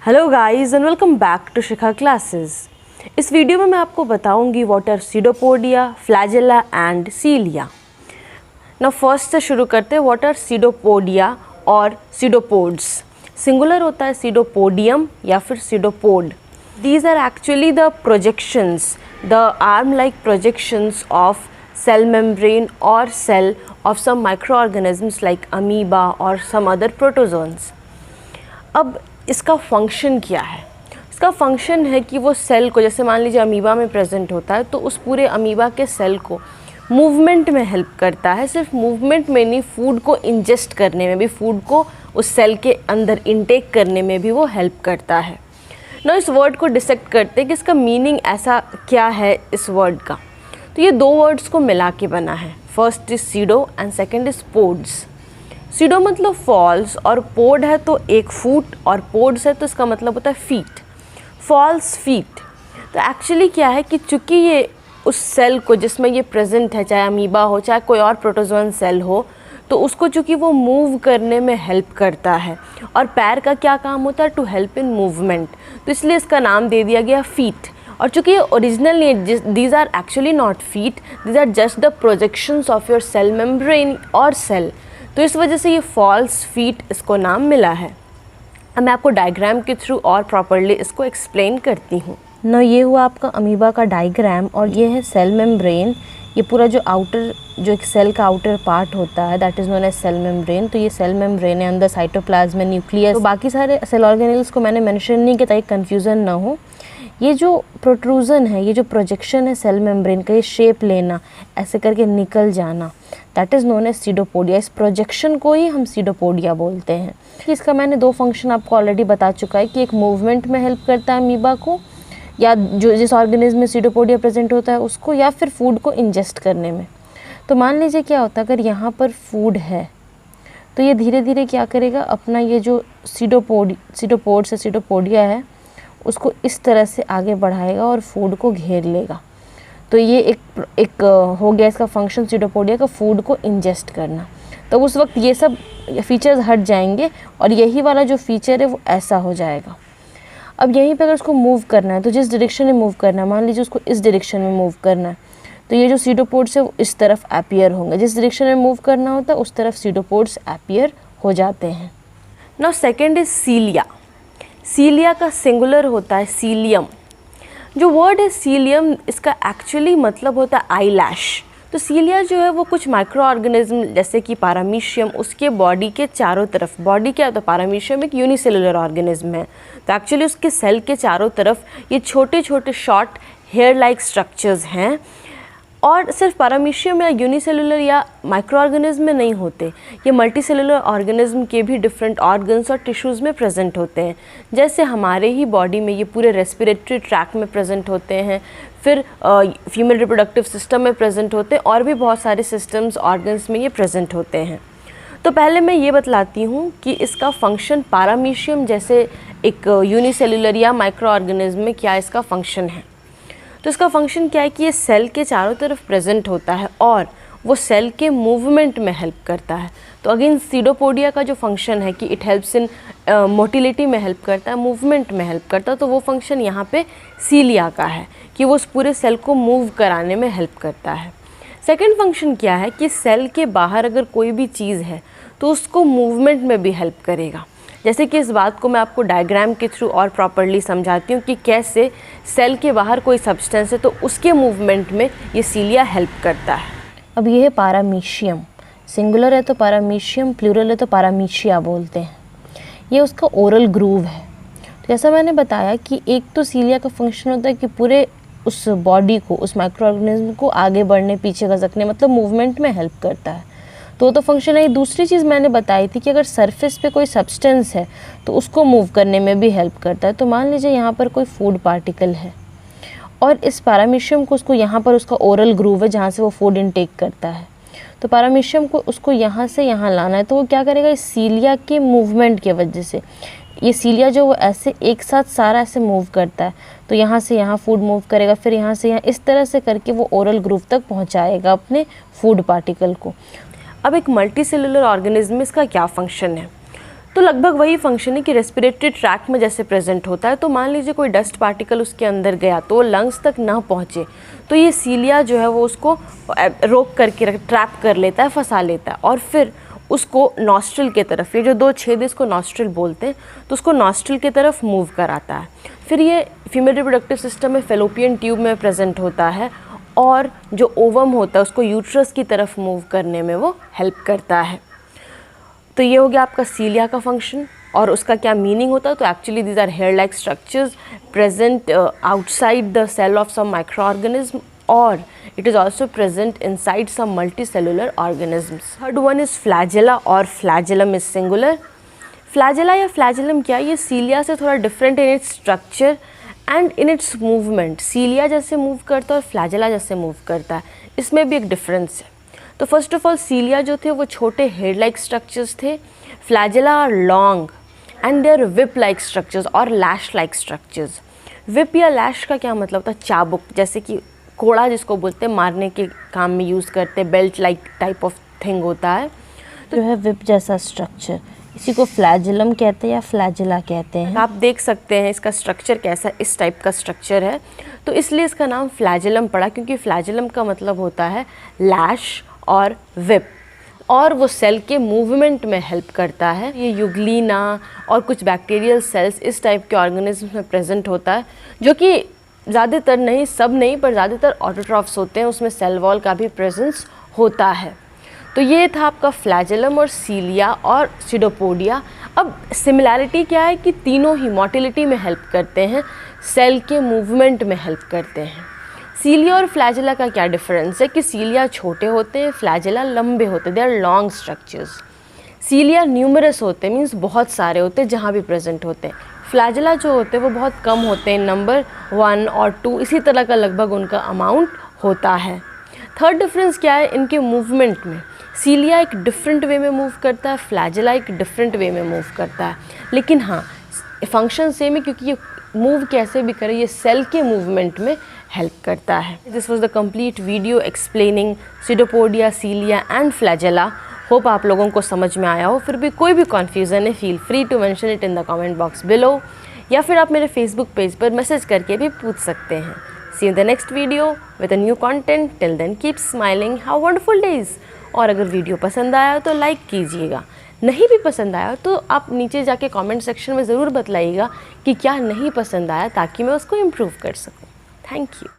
Hello guys and welcome back to Shikha classes. इस video में मैं आपको बताऊंगी what are pseudopodia, flagella and cilia. ना फर्स्ट से शुरू करते हैं। व्हाट आर सीडोपोडिया और सीडोपोड्स। सिंगुलर होता है सीडोपोडियम या फिर pseudopod. These are actually the projections, the arm like projections of cell membrane or cell of some microorganisms like amoeba or some other protozoans। अब इसका फंक्शन क्या है? इसका फंक्शन है कि वो सेल को, जैसे मान लीजिए अमीबा में प्रेजेंट होता है, तो उस पूरे अमीबा के सेल को मूवमेंट में हेल्प करता है। सिर्फ मूवमेंट में नहीं, फूड को इंजेस्ट करने में भी, फूड को उस सेल के अंदर इंटेक करने में भी वो हेल्प करता है। ना इस वर्ड को डिसेक्ट करते हैं कि इसका मीनिंग ऐसा क्या है इस वर्ड का। तो ये दो वर्ड्स को मिला के बना है। First is pseudo and second is pods. Pseudo मतलब फॉल्स और पोड है तो एक फुट, और पोड्स है तो इसका मतलब होता है फीट। False feet. तो एक्चुअली क्या है कि चूँकि ये उस सेल को जिसमें ये प्रेजेंट है, चाहे अमीबा हो चाहे कोई और प्रोटोजोन सेल हो, तो उसको चूँकि वो मूव करने में हेल्प करता है, और पैर का क्या काम होता है? To help in movement. तो इसलिए इसका नाम दे दिया गया फीट। और चूँकि ये original these are actually not feet, these are just the projections of your cell membrane और सेल, तो इस वजह से ये फॉल्स फीट इसको नाम मिला है। अब मैं आपको डायग्राम के थ्रू और प्रॉपरली इसको एक्सप्लेन करती हूँ ना। ये हुआ आपका अमीबा का डायग्राम, और ये है सेल मेम्ब्रेन। ये पूरा जो एक सेल का आउटर पार्ट होता है, that is known as cell membrane. तो ये सेल मेम्ब्रेन है, अंदर साइटोप्लाज्म, न्यूक्लियस। तो बाकी सारे सेल ऑर्गेनेल्स को मैंने मेंशन नहीं किया ताकि कन्फ्यूज़न ना हो। ये जो प्रोट्रूजन है, ये जो प्रोजेक्शन है सेल मेम्ब्रेन का, ये शेप लेना, ऐसे करके निकल जाना, that is known as pseudopodia. इस प्रोजेक्शन को ही हम सीडोपोडिया बोलते हैं। इसका मैंने दो फंक्शन आपको ऑलरेडी बता चुका है कि एक मूवमेंट में हेल्प करता है अमीबा को, या जो जिस ऑर्गेनिज्म में सीडोपोडिया प्रेजेंट होता है उसको, या फिर फूड को इंजेस्ट करने में। तो मान लीजिए क्या होता है, अगर यहाँ पर फूड है तो ये धीरे धीरे क्या करेगा, अपना ये जो सीडोपोडिया है उसको इस तरह से आगे बढ़ाएगा और फूड को घेर लेगा। तो ये एक हो गया इसका फंक्शन सीडोपोडिया का, फूड को इंजेस्ट करना। तो उस वक्त ये सब फीचर्स हट जाएंगे और यही वाला जो फीचर है वो ऐसा हो जाएगा। अब यहीं पे अगर उसको मूव करना है तो जिस डायरेक्शन में मूव करना है, मान लीजिए उसको इस डायरेक्शन में मूव करना है, तो ये जो सीडोपोड्स है वो इस तरफ अपीयर होंगे। जिस डायरेक्शन में मूव करना होता है उस तरफ सीडोपोड्स अपीयर हो जाते हैं। Now second is cilia. Cilia का सिंगुलर होता है सीलियम। जो वर्ड है सीलियम, इसका एक्चुअली मतलब होता है आई लैश। तो सीलिया जो है वो कुछ माइक्रो ऑर्गेनिज्म जैसे कि पारामीशियम, उसके बॉडी के चारों तरफ, बॉडी क्या होता है, पारामीशियम एक यूनिसेलुलर ऑर्गेनिज्म है, तो एक्चुअली उसके सेल के चारों तरफ ये छोटे छोटे शॉर्ट हेयर लाइक स्ट्रक्चर्स हैं। और सिर्फ पारामीशियम या यूनिसेलुलर या माइक्रो ऑर्गेनिज्म में नहीं होते, ये मल्टीसेलुलर ऑर्गेनिज्म के भी डिफरेंट ऑर्गन्स और टिश्यूज़ में प्रेजेंट होते हैं। जैसे हमारे ही बॉडी में ये पूरे रेस्पिरेटरी ट्रैक में प्रेजेंट होते हैं, फिर फीमेल रिप्रोडक्टिव सिस्टम में प्रेजेंट होते हैं, और भी बहुत सारे सिस्टम्स ऑर्गन्स में ये प्रेजेंट होते हैं। तो पहले मैं ये बतलाती हूँ कि इसका फंक्शन पारामीशियम जैसे एक यूनिसेलुलर या माइक्रो ऑर्गेनिज्म में क्या इसका फंक्शन है। तो इसका फंक्शन क्या है कि ये सेल के चारों तरफ प्रेजेंट होता है और वो सेल के मूवमेंट में हेल्प करता है। तो अगेन सीडोपोडिया का जो फंक्शन है कि इट हेल्प्स इन मोटिलिटी में हेल्प करता है, मूवमेंट में हेल्प करता है, तो वो फंक्शन यहाँ पे सीलिया का है कि वो उस पूरे सेल को मूव कराने में हेल्प करता है। सेकेंड फंक्शन क्या है कि सेल के बाहर अगर कोई भी चीज़ है तो उसको मूवमेंट में भी हेल्प करेगा। जैसे कि इस बात को मैं आपको डायग्राम के थ्रू और प्रॉपरली समझाती हूँ कि कैसे सेल के बाहर कोई सब्सटेंस है तो उसके मूवमेंट में ये सीलिया हेल्प करता है। अब ये है पारामीशियम। सिंगुलर है तो पारामीशियम, प्लूरल है तो पारामीशिया बोलते हैं। ये उसका ओरल ग्रूव है। तो जैसा मैंने बताया कि एक तो सीलिया का फंक्शन होता है कि पूरे उस बॉडी को, उस माइक्रो ऑर्गेनिज्म को आगे बढ़ने, पीछे खसकने, मतलब मूवमेंट में हेल्प करता है। तो फंक्शन है। दूसरी चीज़ मैंने बताई थी कि अगर सरफेस पे कोई सब्सटेंस है तो उसको मूव करने में भी हेल्प करता है। तो मान लीजिए यहाँ पर कोई फूड पार्टिकल है और इस पारामीशियम को, उसको यहाँ पर उसका ओरल ग्रूव है जहाँ से वो फूड इनटेक करता है, तो पारामीशियम को उसको यहाँ से यहाँ लाना है। तो वो क्या करेगा, इस सीलिया के मूवमेंट की वजह से, ये सीलिया जो वो ऐसे एक साथ सारा ऐसे मूव करता है, तो यहाँ से यहाँ फूड मूव करेगा, फिर यहाँ से यहाँ, इस तरह से करके वो ओरल ग्रूव तक पहुँचाएगा अपने फूड पार्टिकल को। अब एक मल्टीसेलुलर ऑर्गेनिज्म में इसका क्या फंक्शन है? तो लगभग वही फंक्शन है कि रेस्पिरेटरी ट्रैक्ट में जैसे प्रेजेंट होता है। तो मान लीजिए कोई डस्ट पार्टिकल उसके अंदर गया तो वो लंग्स तक ना पहुँचे, तो ये सीलिया जो है वो उसको रोक करके ट्रैप कर लेता है, फंसा लेता है, और फिर उसको नॉस्ट्रिल के तरफ, ये जो 2 छेद इसको नॉस्ट्रिल बोलते हैं, तो उसको नॉस्ट्रिल की तरफ मूव कराता है। फिर ये फीमेल रिप्रोडक्टिव सिस्टम में फेलोपियन ट्यूब में प्रेजेंट होता है, और जो ओवम होता है उसको यूट्रस की तरफ मूव करने में वो हेल्प करता है। तो ये हो गया आपका सीलिया का फंक्शन। और उसका क्या मीनिंग होता है, तो actually these are hair like structures present outside the cell of some microorganism, और it is also present inside some multicellular organisms. Third one is flagella, और flagellum is singular. Flagella या flagellum क्या, ये cilia से थोड़ा different in its structure and in its movement. Cilia जैसे move करता है और फ्लैजेला जैसे मूव करता है, इसमें भी एक डिफरेंस है। तो फर्स्ट ऑफ ऑल सीलिया जो थे वो छोटे हेड लाइक स्ट्रक्चर्स थे, flagella are long and there whip like structures और लैश लाइक स्ट्रक्चर्स। विप या लैश का क्या मतलब था, चाबुक, जैसे कि कोड़ा जिसको बोलते हैं, मारने के काम में यूज़ करते हैं, belt like type of thing होता है। तो जो है विप जैसा स्ट्रक्चर, इसी को फ्लैजेलम कहते हैं या फ्लैजेला कहते हैं। आप देख सकते हैं इसका स्ट्रक्चर कैसा, इस टाइप का स्ट्रक्चर है, तो इसलिए इसका नाम फ्लैजेलम पड़ा, क्योंकि फ्लैजेलम का मतलब होता है लैश और विप, और वो सेल के मूवमेंट में हेल्प करता है। ये यूग्लिना और कुछ बैक्टीरियल सेल्स इस टाइप के ऑर्गेनिज्म में प्रेजेंट होता है, जो कि ज़्यादातर नहीं, सब नहीं, पर ज़्यादातर ऑटोट्रॉफ्स होते हैं, उसमें सेल वॉल का भी प्रेजेंस होता है। तो ये था आपका फ्लैजेलम और सीलिया और सीडोपोडिया। अब सिमिलैरिटी क्या है कि तीनों ही मोटिलिटी में हेल्प करते हैं, सेल के मूवमेंट में हेल्प करते हैं। सीलिया और फ्लैजेला का क्या डिफरेंस है कि सीलिया छोटे होते हैं, फ्लैजेला लंबे होते हैं, they are long structures. Cilia numerous होते हैं, मीन्स बहुत सारे होते हैं जहाँ भी प्रेजेंट होते हैं। फ्लैजेला जो होते हैं वो बहुत कम होते हैं, नंबर 1 और 2 इसी तरह का लगभग उनका अमाउंट होता है। थर्ड डिफरेंस क्या है इनके मूवमेंट में, सीलिया एक डिफरेंट वे में मूव करता है, फ्लैजेला एक डिफरेंट वे में मूव करता है, लेकिन हाँ फंक्शन सेम है, क्योंकि ये मूव कैसे भी करे ये सेल के मूवमेंट में हेल्प करता है। This was the complete video explaining pseudopodia, cilia and flagella. Hope आप लोगों को समझ में आया हो। फिर भी कोई भी कन्फ्यूज़न है, feel free to mention it in the comment box below, या फिर आप मेरे फेसबुक पेज पर मैसेज करके भी पूछ सकते हैं। See you in the next video with a new content. Till then keep smiling, have wonderful days. और अगर वीडियो पसंद आया तो लाइक कीजिएगा, नहीं भी पसंद आया तो आप नीचे जाके कमेंट सेक्शन में ज़रूर बतलाइएगा कि क्या नहीं पसंद आया, ताकि मैं उसको इम्प्रूव कर सकूँ। Thank you.